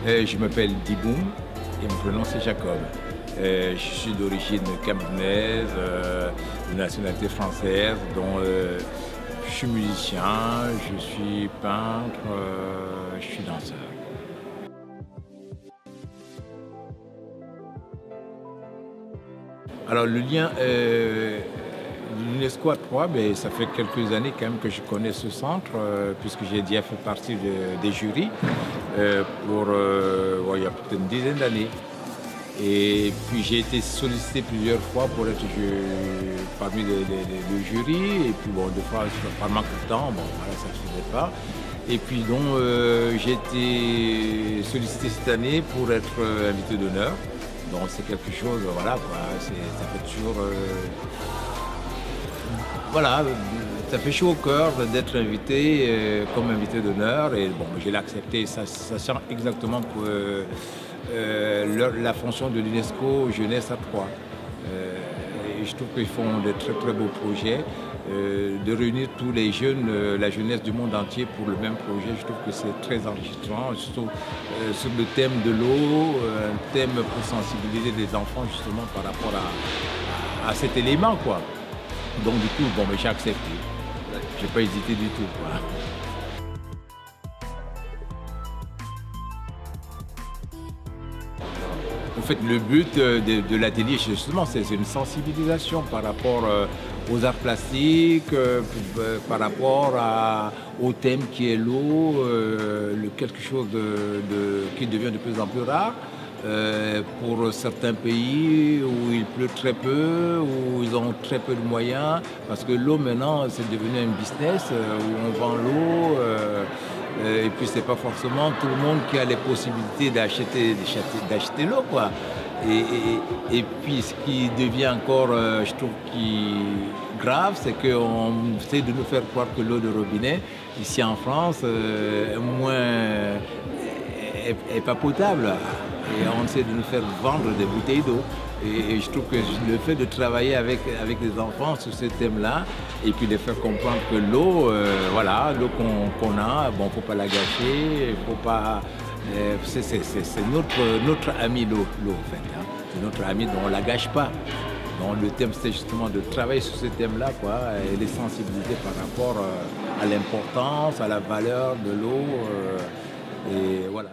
Je m'appelle Diboum et mon prénom c'est Jacob. Je suis d'origine camerounaise, de nationalité française, dont je suis musicien, je suis peintre, je suis danseur. Alors le lien l'UNESCO à Troyes, ça fait quelques années quand même que je connais ce centre, puisque j'ai déjà fait partie des jurys il y a peut-être une dizaine d'années. Et puis j'ai été sollicité plusieurs fois pour être parmi le jury. Et puis des fois, par manque de temps, ça ne se faisait pas. Et puis donc, j'ai été sollicité cette année pour être invité d'honneur. Donc c'est quelque chose, ça fait toujours... ça fait chaud au cœur d'être invité comme invité d'honneur. Et je l'ai accepté. Ça sent exactement que... la fonction de l'UNESCO Jeunesse à Troyes. Et je trouve qu'ils font de très très beaux projets, de réunir tous les jeunes, la jeunesse du monde entier pour le même projet. Je trouve que c'est très enrichissant, surtout sur le thème de l'eau, un thème pour sensibiliser les enfants justement par rapport à cet élément, quoi. Donc du coup, j'ai accepté. J'ai pas hésité du tout, quoi. En fait, le but de l'atelier, justement, c'est une sensibilisation par rapport aux arts plastiques, par rapport au thème qui est l'eau, quelque chose qui devient de plus en plus rare. Pour certains pays où il pleut très peu, où ils ont très peu de moyens, parce que l'eau maintenant, c'est devenu un business où on vend l'eau. Et puis c'est pas forcément tout le monde qui a les possibilités d'acheter l'eau, quoi. Et puis ce qui devient encore, je trouve, grave, c'est qu'on essaie de nous faire croire que l'eau de robinet, ici en France, est pas potable. Et on essaie de nous faire vendre des bouteilles d'eau. Et je trouve que le fait de travailler avec les enfants sur ce thème-là, et puis de faire comprendre que l'eau, l'eau qu'on a, faut pas la gâcher, faut pas. C'est notre ami l'eau, en fait. Hein. C'est notre ami, dont on la gâche pas. Donc le thème, c'était justement de travailler sur ce thème-là, quoi, et les sensibiliser par rapport à l'importance, à la valeur de l'eau, et voilà.